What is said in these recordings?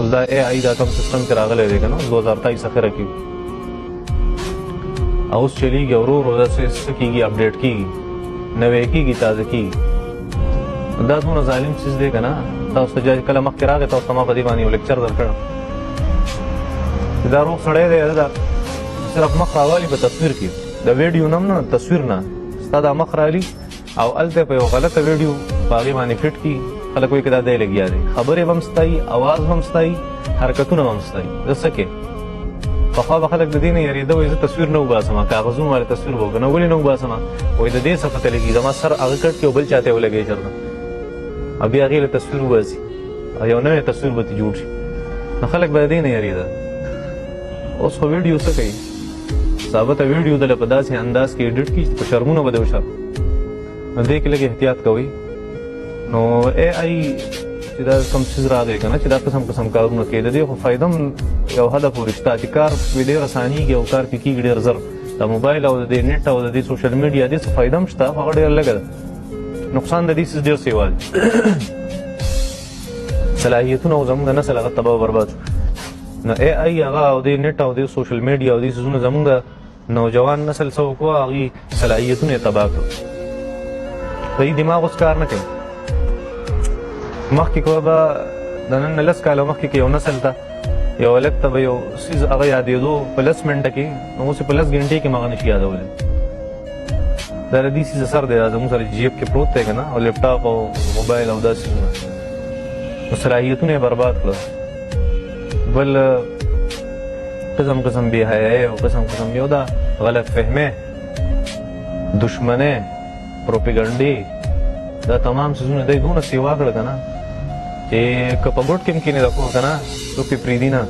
اوس دا اے آئی دا کوم سیستم چې راغلی دی که نه 2023 اخره کې اوس چلیږي ورو ورو داسې څه کېږي اپډیټ کېږي نوی کېږي تازه کېږي دا دونه ظالم چیز دی که نه تاسو ته کله مخکې راغی تاسو ته ما په دې باندې یو لیکچر درکړم چې دا روغ سړی دی دا صرف مخ راوالي په تصویر کې د ویډیو نه نه تصویر نه ستا دا مخ رالي او هلته په یو غلطه ویډیو په هغې باندې فټ کي خلک وایي که دا دی لګیا دی خبرې به هم ستایي اواز به هم ستایي حرکتونه به هم ستایي زه څه کې پخوا به خلک د دې نه یارېده وایي زه تصویر نه وباسم کاغذونه والا تصویر به وکړه ولې نه وباسم وایي د دې څه پته لګي زما سر هغه کټ کړي او بل چاته یې ولګوي چېرته او بیا هغې له تصویر وباسي او یو نوی تصویر به ترې جوړ شي نو خلک به د دې نه یارېده اوس خو ویډیو څه کوي ثابته ویډیو دله په داسې انداز کې ایډیټ کړي چې په شرمونه به د وشر نو دې کې لږ احتیاط کوئ نو اے آی چې دا کوم څیز راغی که نه چې دا قسم قسم کارونه کوي د دې خو فایده هم یو حده پورې شته چې کار پرې ډېر اسانېږي او کار پرې کېږي ډېر زر د موبایل او د دې نټ او د دې سوشل میډیا دې څه فایده هم شته خو هغه ډېر لږه ده نقصان د دې څیز ډېر څه یوازې صلاحیتونه او زموږ د نسل هغه تباه او برباد شو نو اے آی هغه او دې نټ او دې سوشل میډیا او دې څیزونه زموږ د نوجوان نسل څه وکړو هغې صلاحیتونه یې تباه کړو د دې دماغ اوس کار نه کوي مخکې که به د نن نه 10 کاله مخکې که یو نسل ته یو هلک ته به یو څیز هغه یادېدو په 10 منټه کې نو اوس یې په 10 غنټې کې هغه نشي یادولی دا د دې څیز اثر دی دا زموږ سره جیب کې پروت دی که نه او لیپټاپ او موبایل او دا څیزونه نو صلاحیتونه یې برباد کړه بل قسم قسم بې حیایي او قسم قسم یو دا غلط فهمۍ دشمنۍ پروپیګنډې دا تمام څیزونه دی دونه سیوا کړه که نه چې که په ګوټ کې هم کښېنې د کور که نه څوک یې پرېږدي نه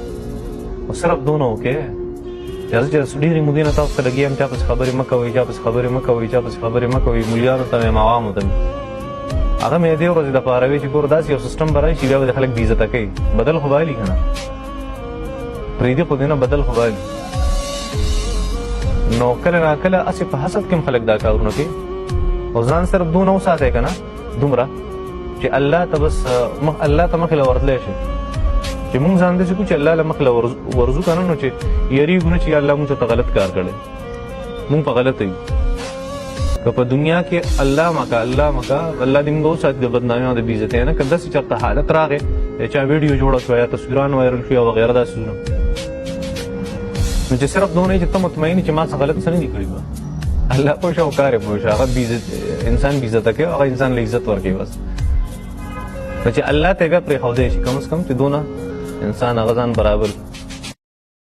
خو صرف دونه وکړې چې زه چې ډېرې مودې نه تاسو ته لګیا یم چا پسې خبرې مه کوئ چا پسې خبرې مه کوئ چا پسې خبرې مه کوئ مولیانو ته مې عوامو ته مې هغه مې دې ورځې دپاره وی چې ګوره داسې یو سیسټم به راشي بیا به د خلک بې عزته کوي بدل خو به هلي که نه پرېږدي خو دې نه بدل خو به هلي نو کله ناکله هسې په حسد کې هم خلک دا کارونه کوي او ځان صرف دونه وساتئ که نه دومره چې الله ته بس الله ته مخې له ورتلی شي چې مونږ ځان داسې کړو چې الله له مخې له ورځو که نه نو چې یېرېږو نه چې یا الله مونږ ته غلط کار کړی مونږ په غلطه یو که په دنیا کې الله مکه الله دې مونږ وساتي د بدنامۍ او د بې عزتۍ نه که داسې چېرته حالت راغی یا چا ویډیو جوړه شوه یا تصویران وایرل شوي او وغیره دا څیزونه نو چې صرف دونه یې چې ته مطمئن چې ما څه غلط څه نه دي کړي به الله پوه شه او کار یې پوه شه هغه انسان بې عزته کوي هغه انسان له عزت ورکوي بس نو چې الله ته یې بیا پرېښودی شي کم از کم چې دونه انسان هغه ځان برابر